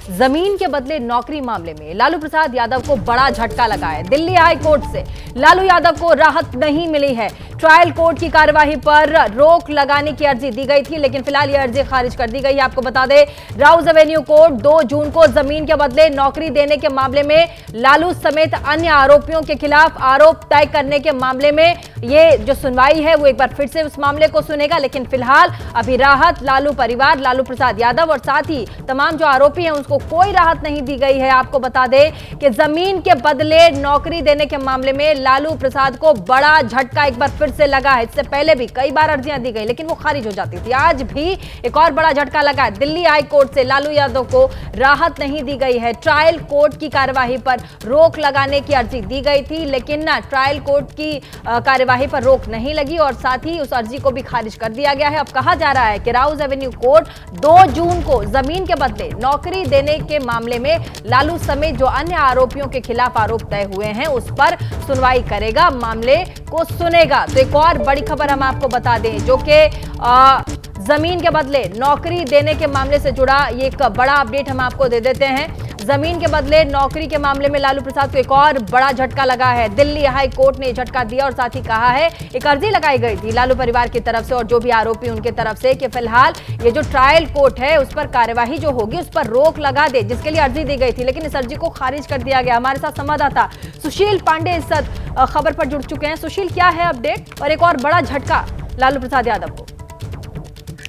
जमीन के बदले नौकरी मामले में लालू प्रसाद यादव को बड़ा झटका लगा है। दिल्ली हाई कोर्ट से लालू यादव को राहत नहीं मिली है। ट्रायल कोर्ट की कार्यवाही पर रोक लगाने की अर्जी दी गई थी, लेकिन फिलहाल यह अर्जी खारिज कर दी गई है। आपको बता दें, राउज एवेन्यू कोर्ट 2 जून को जमीन के बदले नौकरी देने के मामले में लालू समेत अन्य आरोपियों के खिलाफ आरोप तय करने के मामले में ये जो सुनवाई है वो एक बार फिर से उस मामले को सुनेगा। लेकिन फिलहाल अभी राहत लालू परिवार, लालू प्रसाद यादव और साथ ही तमाम जो आरोपी हैं उसको कोई राहत नहीं दी गई है। आपको बता दें कि जमीन के बदले नौकरी देने के मामले में लालू प्रसाद को बड़ा झटका एक बार फिर से लगा है। इससे पहले भी कई बार अर्जियां दी गई लेकिन वो खारिज हो जाती थी। आज भी एक और बड़ा झटका लगा है। दिल्ली हाई कोर्ट से लालू यादव को राहत नहीं दी गई है। ट्रायल कोर्ट की कार्यवाही पर रोक लगाने की अर्जी दी गई थी, लेकिन ना ट्रायल कोर्ट की कार्यवाही पर रोक नहीं लगी और साथ ही उस अर्जी को भी खारिज कर दिया गया है। अब कहा जा रहा है कि राउज एवेन्यू कोर्ट 2 जून को जमीन के बदले नौकरी देने के मामले में लालू समेत जो अन्य आरोपियों के खिलाफ आरोप तय हुए हैं उस पर सुनवाई करेगा, मामले को सुनेगा। तो एक और बड़ी खबर हम आपको बता दें, जो कि जमीन के बदले नौकरी देने के मामले से जुड़ा ये एक बड़ा अपडेट हम आपको दे देते हैं। जमीन के बदले नौकरी के मामले में लालू प्रसाद को एक और बड़ा झटका लगा है। दिल्ली हाई कोर्ट ने झटका दिया और साथ ही कहा है, एक अर्जी लगाई गई थी लालू परिवार की तरफ से और जो भी आरोपी उनके तरफ से कि फिलहाल ये जो ट्रायल कोर्ट है उस पर कार्यवाही जो होगी उस पर रोक लगा दे, जिसके लिए अर्जी दी गई थी, लेकिन इस अर्जी को खारिज कर दिया गया। हमारे साथ संवाददाता सुशील पांडे इस खबर पर जुड़ चुके हैं। सुशील, क्या है अपडेट और एक और बड़ा झटका लालू प्रसाद यादव को?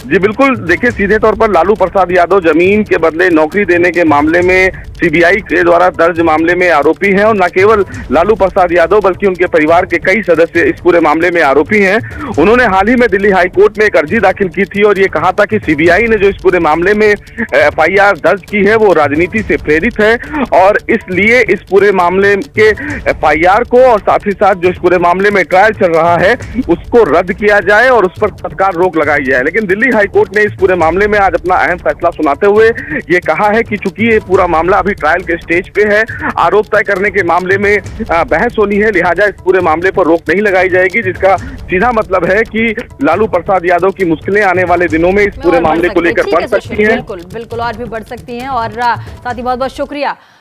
जी बिल्कुल, देखिए सीधे तौर पर लालू प्रसाद यादव जमीन के बदले नौकरी देने के मामले में सीबीआई के द्वारा दर्ज मामले में आरोपी हैं और न केवल लालू प्रसाद यादव बल्कि उनके परिवार के कई सदस्य इस पूरे मामले में आरोपी हैं। उन्होंने हाल ही में दिल्ली हाई कोर्ट में एक अर्जी दाखिल की थी और ये कहा था कि सीबीआई ने जो इस पूरे मामले में एफआईआर दर्ज की है वो राजनीति से प्रेरित है और इसलिए इस पूरे मामले के एफआईआर को और साथ ही साथ जो इस पूरे मामले में ट्रायल चल रहा है उसको रद्द किया जाए और उस पर तत्काल रोक लगाई जाए। लेकिन दिल्ली हाई कोर्ट ने इस पूरे मामले में आज अपना अहम फैसला सुनाते हुए ये कहा है कि चूंकि ये पूरा मामला अभी ट्रायल के स्टेज पे है, आरोप तय करने के मामले में बहस होनी है, लिहाजा इस पूरे मामले पर रोक नहीं लगाई जाएगी, जिसका सीधा मतलब है कि लालू प्रसाद यादव की मुश्किलें आने वाले दिनों में इस पूरे मामले को लेकर बढ़ सकती हैं। बिल्कुल बिल्कुल, और भी बढ़ सकती हैं। और साथ ही बहुत बहुत शुक्रिया